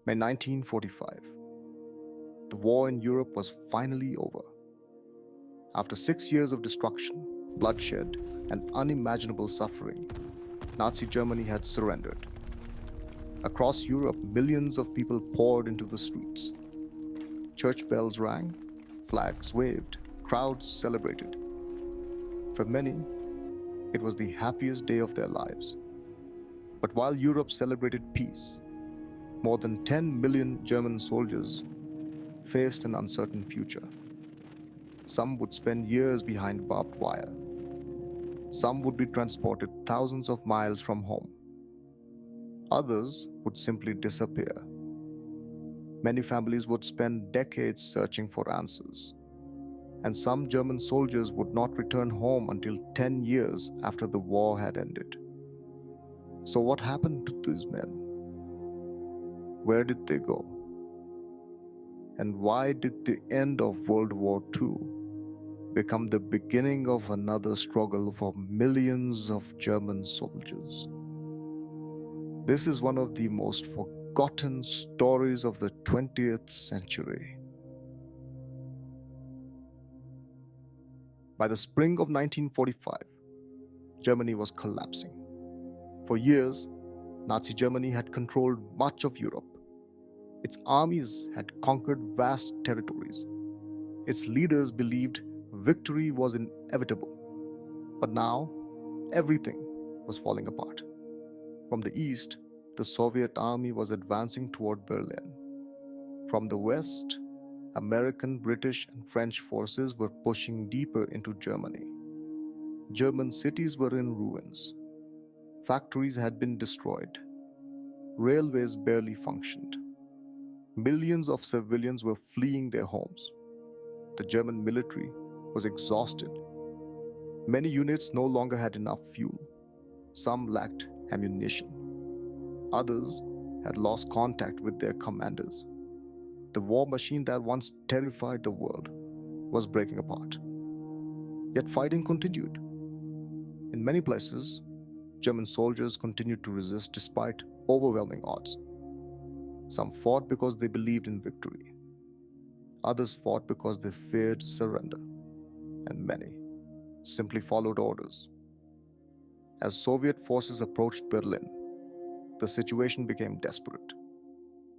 May 1945. The war in Europe was finally over. After 6 years of destruction, bloodshed, and unimaginable suffering, Nazi Germany had surrendered. Across Europe, millions of people poured into the streets. Church bells rang, flags waved, crowds celebrated. For many, it was the happiest day of their lives. But while Europe celebrated peace, more than 10 million German soldiers faced an uncertain future. Some would spend years behind barbed wire. Some would be transported thousands of miles from home. Others would simply disappear. Many families would spend decades searching for answers. And some German soldiers would not return home until 10 years after the war had ended. So what happened to these men? Where did they go? And why did the end of World War II become the beginning of another struggle for millions of German soldiers? This is one of the most forgotten stories of the 20th century. By the spring of 1945, Germany was collapsing. For years, Nazi Germany had controlled much of Europe. Its armies had conquered vast territories. Its leaders believed victory was inevitable. But now, everything was falling apart. From the east, the Soviet army was advancing toward Berlin. From the west, American, British, and French forces were pushing deeper into Germany. German cities were in ruins. Factories had been destroyed. Railways barely functioned. Millions of civilians were fleeing their homes. The German military was exhausted. Many units no longer had enough fuel. Some lacked ammunition. Others had lost contact with their commanders. The war machine that once terrified the world was breaking apart. Yet fighting continued. In many places, German soldiers continued to resist despite overwhelming odds. Some fought because they believed in victory. Others fought because they feared surrender. And many simply followed orders. As Soviet forces approached Berlin, the situation became desperate.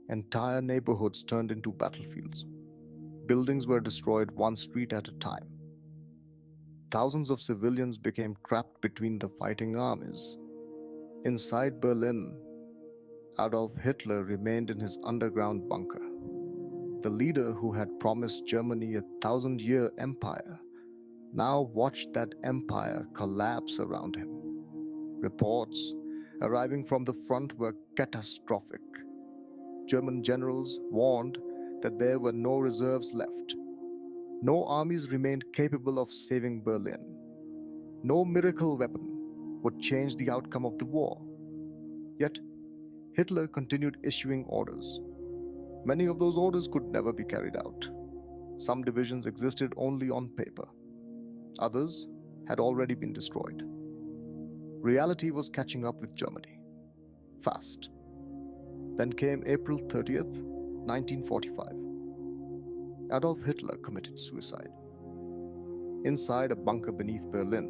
Entire neighborhoods turned into battlefields. Buildings were destroyed one street at a time. Thousands of civilians became trapped between the fighting armies. Inside Berlin, Adolf Hitler remained in his underground bunker. The leader who had promised Germany a 1,000-year empire now watched that empire collapse around him. Reports arriving from the front were catastrophic. German generals warned that there were no reserves left. No armies remained capable of saving Berlin. No miracle weapon would change the outcome of the war. Yet, Hitler continued issuing orders. Many of those orders could never be carried out. Some divisions existed only on paper. Others had already been destroyed. Reality was catching up with Germany. Fast. Then came April 30th, 1945. Adolf Hitler committed suicide. Inside a bunker beneath Berlin,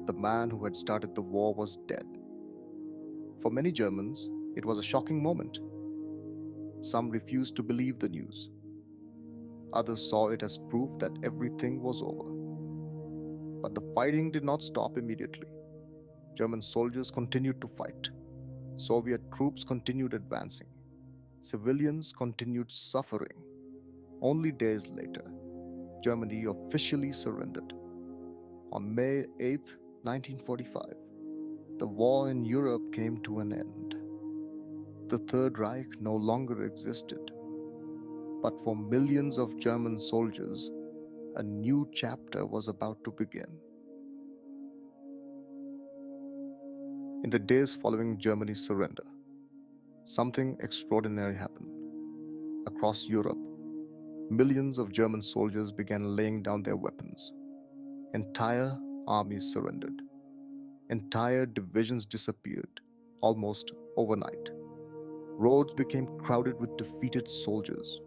the man who had started the war was dead. For many Germans, it was a shocking moment. Some refused to believe the news. Others saw it as proof that everything was over. But the fighting did not stop immediately. German soldiers continued to fight. Soviet troops continued advancing. Civilians continued suffering. Only days later, Germany officially surrendered. On May 8, 1945, the war in Europe came to an end. The Third Reich no longer existed. But for millions of German soldiers, a new chapter was about to begin. In the days following Germany's surrender, something extraordinary happened. Across Europe, millions of German soldiers began laying down their weapons. Entire armies surrendered. Entire divisions disappeared, almost overnight. Roads became crowded with defeated soldiers.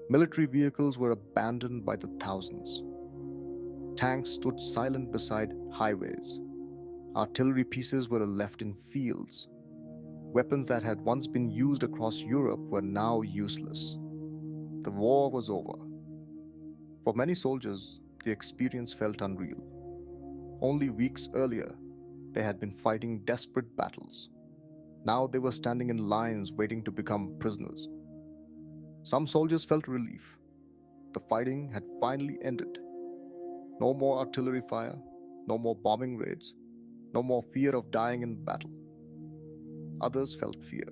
Military vehicles were abandoned by the thousands. Tanks stood silent beside highways. Artillery pieces were left in fields. Weapons that had once been used across Europe were now useless. The war was over. For many soldiers, the experience felt unreal. Only weeks earlier, they had been fighting desperate battles. Now they were standing in lines waiting to become prisoners. Some soldiers felt relief. The fighting had finally ended. No more artillery fire, no more bombing raids, no more fear of dying in battle. Others felt fear.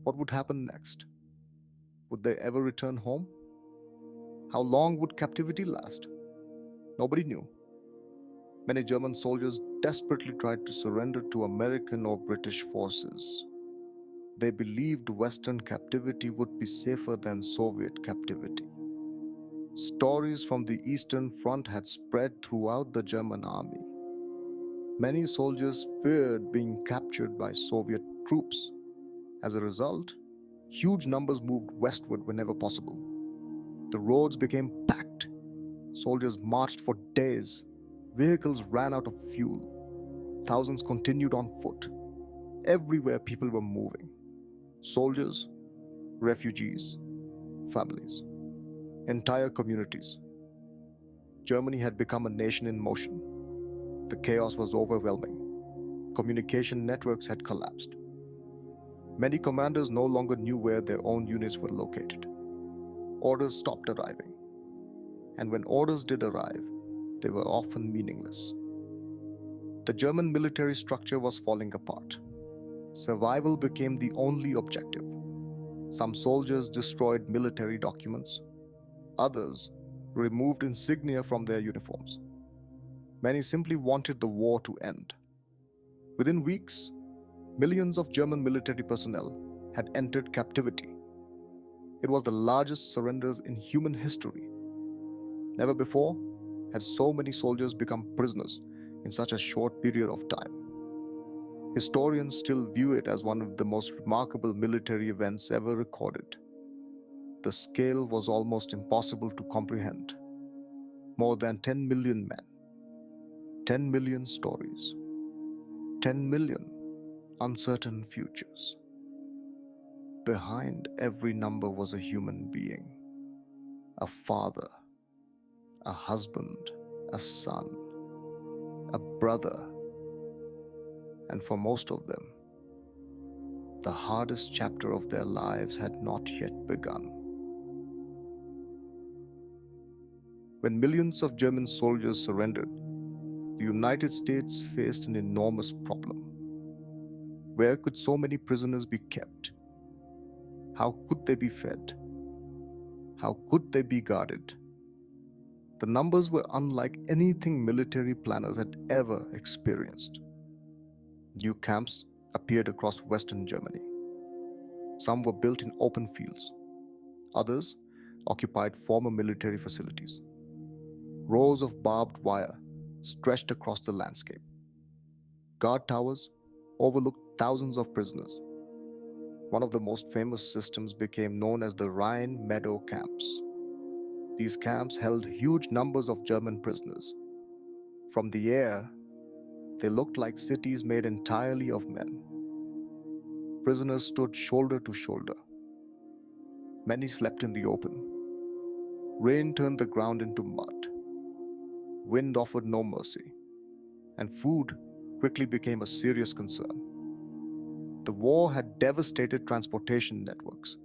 What would happen next? Would they ever return home? How long would captivity last? Nobody knew. Many German soldiers desperately tried to surrender to American or British forces. They believed Western captivity would be safer than Soviet captivity. Stories from the Eastern Front had spread throughout the German army. Many soldiers feared being captured by Soviet troops. As a result, huge numbers moved westward whenever possible. The roads became packed. Soldiers marched for days. Vehicles ran out of fuel. Thousands continued on foot. Everywhere people were moving. Soldiers, refugees, families, entire communities. Germany had become a nation in motion. The chaos was overwhelming. Communication networks had collapsed. Many commanders no longer knew where their own units were located. Orders stopped arriving. And when orders did arrive, they were often meaningless. The German military structure was falling apart. Survival became the only objective. Some soldiers destroyed military documents. Others removed insignia from their uniforms. Many simply wanted the war to end. Within weeks, millions of German military personnel had entered captivity. It was the largest surrenders in human history. Never before had so many soldiers become prisoners in such a short period of time. Historians still view it as one of the most remarkable military events ever recorded. The scale was almost impossible to comprehend. More than 10 million men, 10 million stories, 10 million uncertain futures. Behind every number was a human being, a father, a husband, a son, a brother, and for most of them, the hardest chapter of their lives had not yet begun. When millions of German soldiers surrendered, the United States faced an enormous problem. Where could so many prisoners be kept? How could they be fed? How could they be guarded? The numbers were unlike anything military planners had ever experienced. New camps appeared across Western Germany. Some were built in open fields. Others occupied former military facilities. Rows of barbed wire stretched across the landscape. Guard towers overlooked thousands of prisoners. One of the most famous systems became known as the Rhine Meadow camps. These camps held huge numbers of German prisoners. From the air, they looked like cities made entirely of men. Prisoners stood shoulder to shoulder. Many slept in the open. Rain turned the ground into mud. Wind offered no mercy, and food quickly became a serious concern. The war had devastated transportation networks.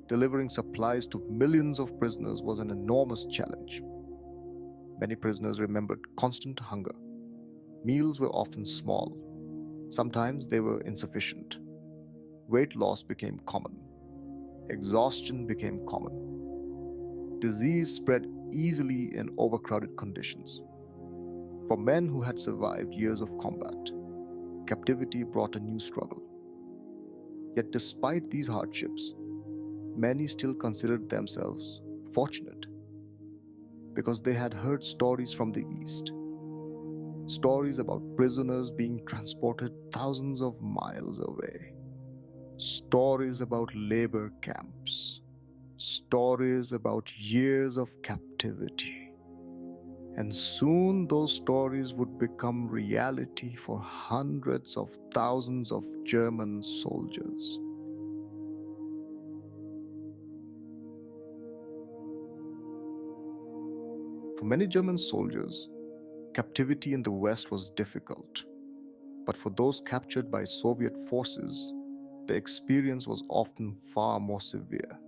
Delivering supplies to millions of prisoners was an enormous challenge. Many prisoners remembered constant hunger. Meals were often small. Sometimes they were insufficient. Weight loss became common. Exhaustion became common. Disease spread easily in overcrowded conditions. For men who had survived years of combat, captivity brought a new struggle. Yet despite these hardships, many still considered themselves fortunate because they had heard stories from the East. Stories about prisoners being transported thousands of miles away. Stories about labor camps, stories about years of captivity. And soon those stories would become reality for hundreds of thousands of German soldiers. For many German soldiers, captivity in the West was difficult. But for those captured by Soviet forces, the experience was often far more severe.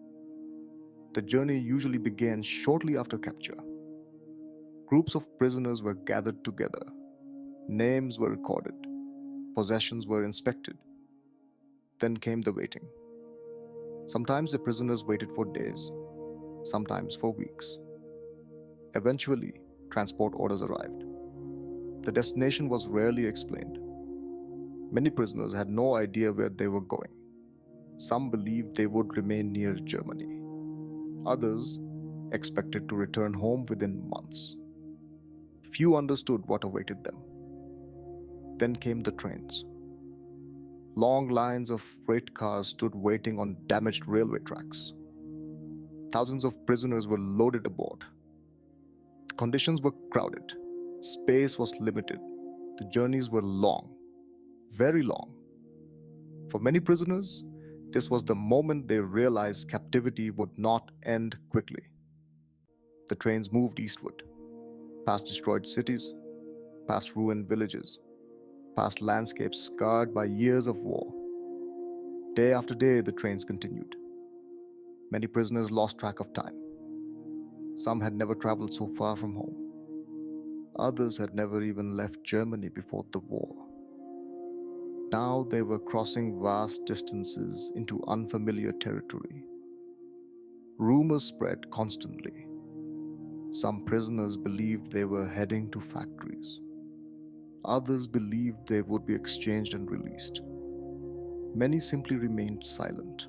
The journey usually began shortly after capture. Groups of prisoners were gathered together, names were recorded, possessions were inspected. Then came the waiting. Sometimes the prisoners waited for days, sometimes for weeks. Eventually, transport orders arrived. The destination was rarely explained. Many prisoners had no idea where they were going. Some believed they would remain near Germany. Others expected to return home within months. Few understood what awaited them. Then came the trains. Long lines of freight cars stood waiting on damaged railway tracks. Thousands of prisoners were loaded aboard. The conditions were crowded. Space was limited. The journeys were long, very long. For many prisoners, this was the moment they realized captivity would not end quickly. The trains moved eastward, past destroyed cities, past ruined villages, past landscapes scarred by years of war. Day after day, the trains continued. Many prisoners lost track of time. Some had never traveled so far from home. Others had never even left Germany before the war. Now they were crossing vast distances into unfamiliar territory. Rumors spread constantly. Some prisoners believed they were heading to factories. Others believed they would be exchanged and released. Many simply remained silent.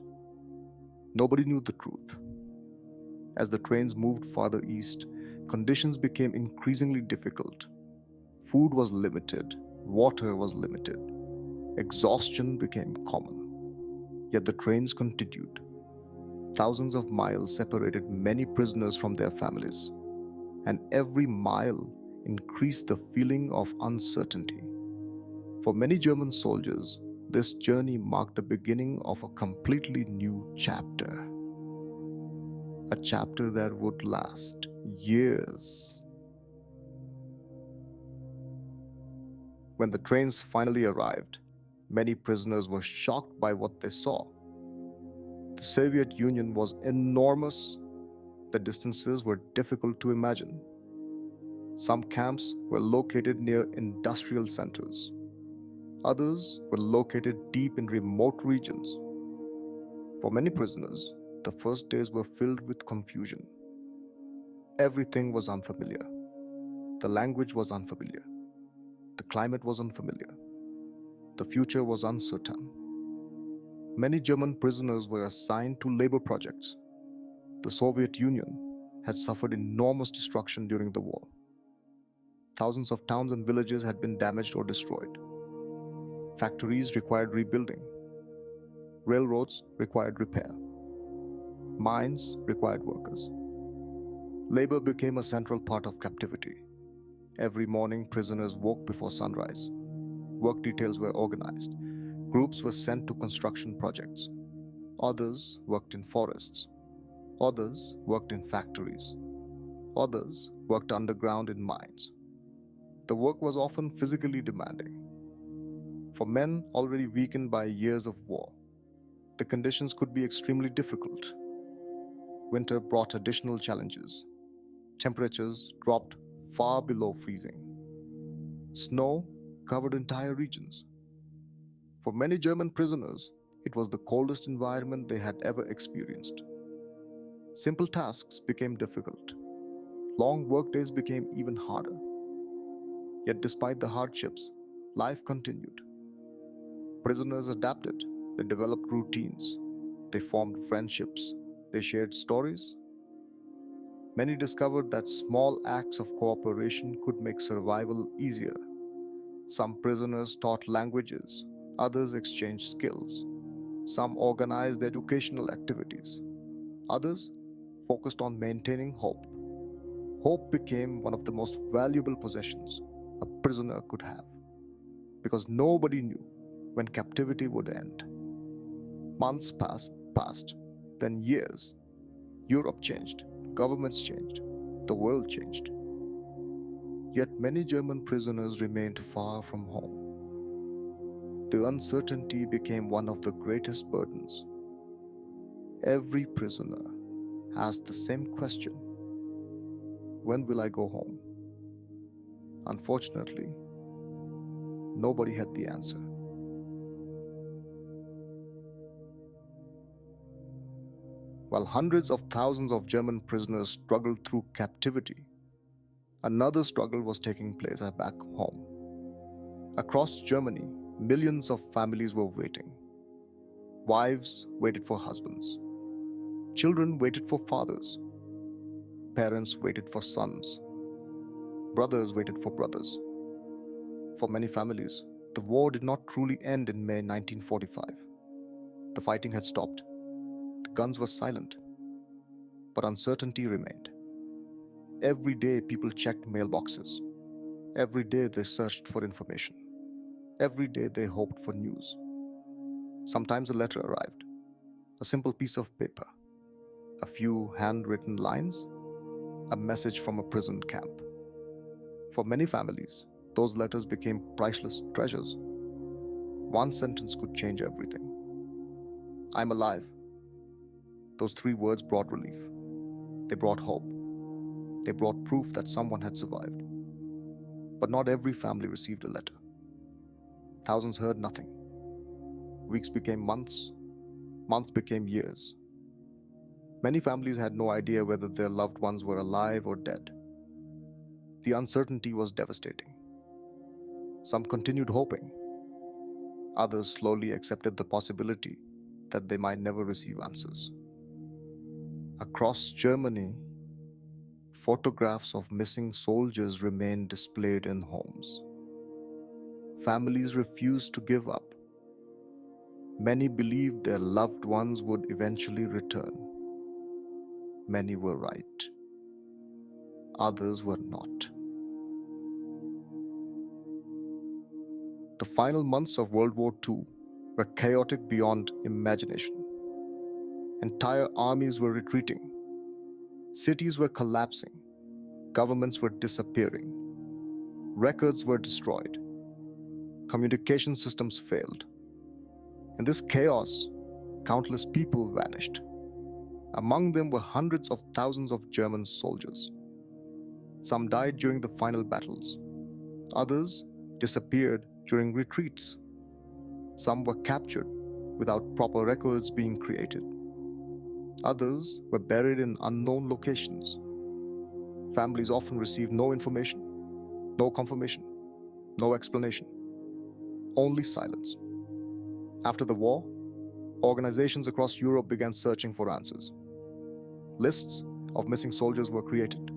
Nobody knew the truth. As the trains moved farther east, conditions became increasingly difficult. Food was limited, water was limited, exhaustion became common. Yet the trains continued. Thousands of miles separated many prisoners from their families, and every mile increased the feeling of uncertainty. For many German soldiers, this journey marked the beginning of a completely new chapter. A chapter that would last years. When the trains finally arrived, many prisoners were shocked by what they saw. The Soviet Union was enormous. The distances were difficult to imagine. Some camps were located near industrial centers. Others were located deep in remote regions. For many prisoners, the first days were filled with confusion. Everything was unfamiliar. The language was unfamiliar. The climate was unfamiliar. The future was uncertain. Many German prisoners were assigned to labor projects. The Soviet Union had suffered enormous destruction during the war. Thousands of towns and villages had been damaged or destroyed. Factories required rebuilding. Railroads required repair. Mines required workers. Labor became a central part of captivity. Every morning, prisoners woke before sunrise. Work details were organized. Groups were sent to construction projects. Others worked in forests. Others worked in factories. Others worked underground in mines. The work was often physically demanding. For men already weakened by years of war, the conditions could be extremely difficult. Winter brought additional challenges. Temperatures dropped far below freezing. Snow covered entire regions. For many German prisoners, it was the coldest environment they had ever experienced. Simple tasks became difficult. Long workdays became even harder. Yet despite the hardships, life continued. Prisoners adapted. They developed routines. They formed friendships. They shared stories. Many discovered that small acts of cooperation could make survival easier. Some prisoners taught languages. Others exchanged skills. Some organized educational activities. Others focused on maintaining hope. Hope became one of the most valuable possessions a prisoner could have because nobody knew when captivity would end. Months passed, then years. Europe changed, governments changed, the world changed. Yet many German prisoners remained far from home. The uncertainty became one of the greatest burdens. Every prisoner asked the same question: when will I go home? Unfortunately, nobody had the answer. While hundreds of thousands of German prisoners struggled through captivity, another struggle was taking place back home. Across Germany, millions of families were waiting. Wives waited for husbands. Children waited for fathers. Parents waited for sons. Brothers waited for brothers. For many families, the war did not truly end in May 1945. The fighting had stopped. The guns were silent. But uncertainty remained. Every day people checked mailboxes. Every day they searched for information. Every day they hoped for news. Sometimes a letter arrived, a simple piece of paper, a few handwritten lines, a message from a prison camp. For many families, those letters became priceless treasures. One sentence could change everything. I'm alive. Those 3 words brought relief. They brought hope. They brought proof that someone had survived. But not every family received a letter. Thousands heard nothing. Weeks became months. Months became years. Many families had no idea whether their loved ones were alive or dead. The uncertainty was devastating. Some continued hoping. Others slowly accepted the possibility that they might never receive answers. Across Germany, photographs of missing soldiers remained displayed in homes. Families refused to give up. Many believed their loved ones would eventually return. Many were right. Others were not. The final months of World War II were chaotic beyond imagination. Entire armies were retreating. Cities were collapsing. Governments were disappearing. Records were destroyed. Communication systems failed. In this chaos, countless people vanished. Among them were hundreds of thousands of German soldiers. Some died during the final battles. Others disappeared during retreats. Some were captured without proper records being created. Others were buried in unknown locations. Families often received no information, no confirmation, no explanation, only silence. After the war, organizations across Europe began searching for answers. Lists of missing soldiers were created.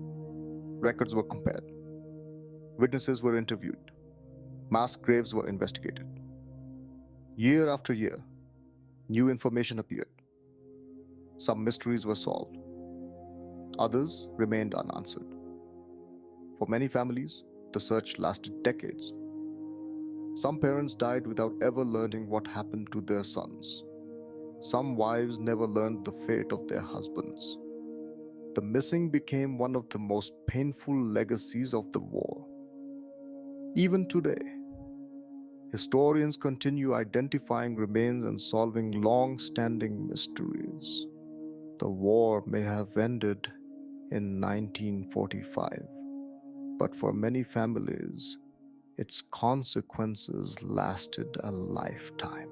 Records were compared. Witnesses were interviewed. Mass graves were investigated. Year after year, new information appeared. Some mysteries were solved. Others remained unanswered. For many families, the search lasted decades. Some parents died without ever learning what happened to their sons. Some wives never learned the fate of their husbands. The missing became one of the most painful legacies of the war. Even today, historians continue identifying remains and solving long-standing mysteries. The war may have ended in 1945, but for many families, its consequences lasted a lifetime.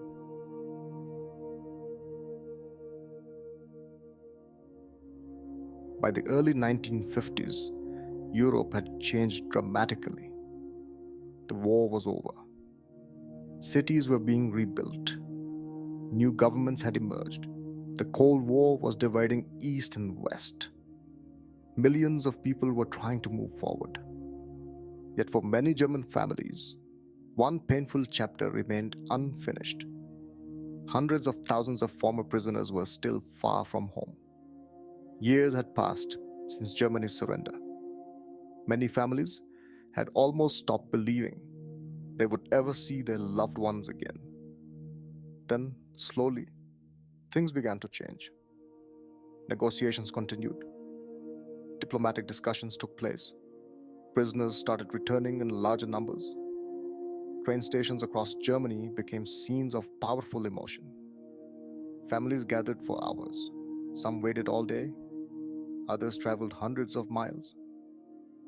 By the early 1950s, Europe had changed dramatically. The war was over. Cities were being rebuilt. New governments had emerged. The Cold War was dividing East and West. Millions of people were trying to move forward. Yet for many German families, one painful chapter remained unfinished. Hundreds of thousands of former prisoners were still far from home. Years had passed since Germany's surrender. Many families had almost stopped believing they would ever see their loved ones again. Then, slowly, things began to change. Negotiations continued. Diplomatic discussions took place. Prisoners started returning in larger numbers. Train stations across Germany became scenes of powerful emotion. Families gathered for hours. Some waited all day, others traveled hundreds of miles.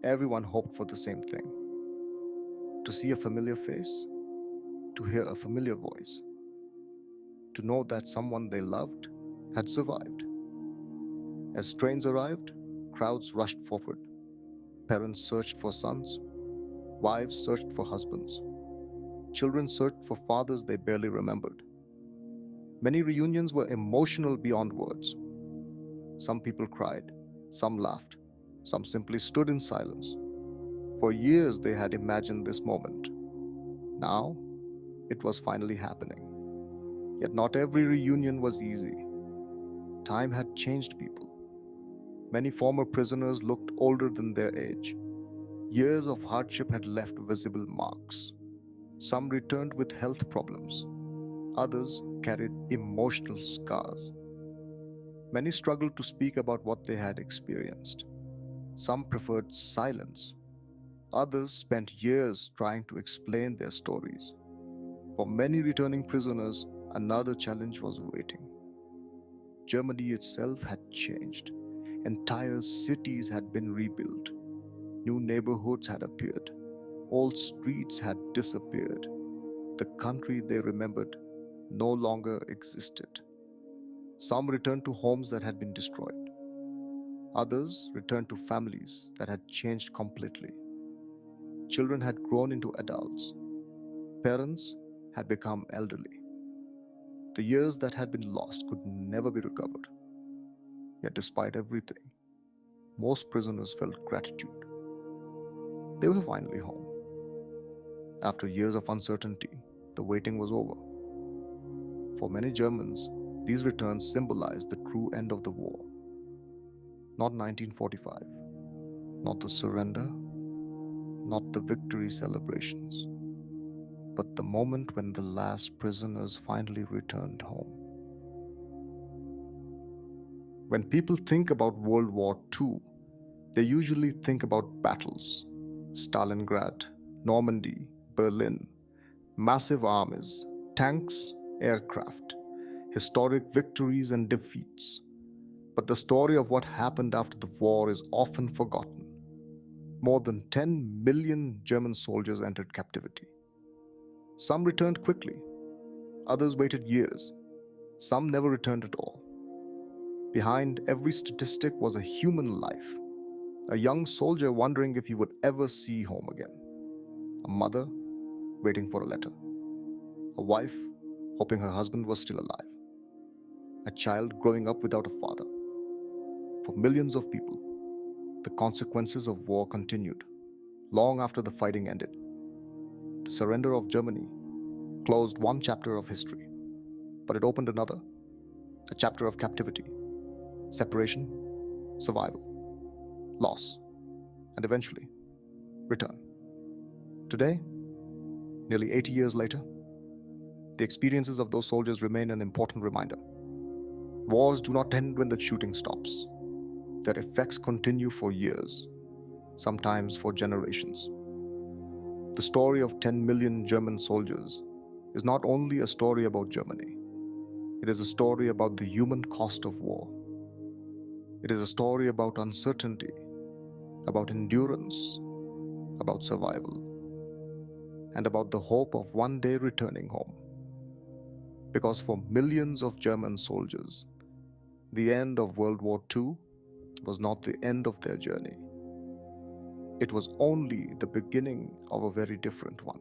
Everyone hoped for the same thing: to see a familiar face, to hear a familiar voice, to know that someone they loved had survived. As trains arrived, crowds rushed forward. Parents searched for sons, wives searched for husbands, children searched for fathers they barely remembered. Many reunions were emotional beyond words. Some people cried, some laughed, some simply stood in silence. For years they had imagined this moment. Now, it was finally happening. Yet not every reunion was easy. Time had changed people. Many former prisoners looked older than their age. Years of hardship had left visible marks. Some returned with health problems. Others carried emotional scars. Many struggled to speak about what they had experienced. Some preferred silence. Others spent years trying to explain their stories. For many returning prisoners, another challenge was waiting. Germany itself had changed. Entire cities had been rebuilt. New neighborhoods had appeared. Old streets had disappeared. The country they remembered no longer existed. Some returned to homes that had been destroyed. Others returned to families that had changed completely. Children had grown into adults. Parents had become elderly. The years that had been lost could never be recovered. Yet despite everything, most prisoners felt gratitude. They were finally home. After years of uncertainty, the waiting was over. For many Germans, these returns symbolized the true end of the war. Not 1945, not the surrender, not the victory celebrations, but the moment when the last prisoners finally returned home. When people think about World War II, they usually think about battles: Stalingrad, Normandy, Berlin, massive armies, tanks, aircraft, historic victories and defeats. But the story of what happened after the war is often forgotten. More than 10 million German soldiers entered captivity. Some returned quickly, others waited years, some never returned at all. Behind every statistic was a human life, a young soldier wondering if he would ever see home again, a mother waiting for a letter, a wife hoping her husband was still alive, a child growing up without a father. For millions of people, the consequences of war continued long after the fighting ended. The surrender of Germany closed one chapter of history, but it opened another, a chapter of captivity, separation, survival, loss, and eventually return. Today, nearly 80 years later, the experiences of those soldiers remain an important reminder. Wars do not end when the shooting stops. Their effects continue for years, sometimes for generations. The story of 10 million German soldiers is not only a story about Germany. It is a story about the human cost of war. It is a story about uncertainty, about endurance, about survival, and about the hope of one day returning home. Because for millions of German soldiers, the end of World War II was not the end of their journey. It was only the beginning of a very different one.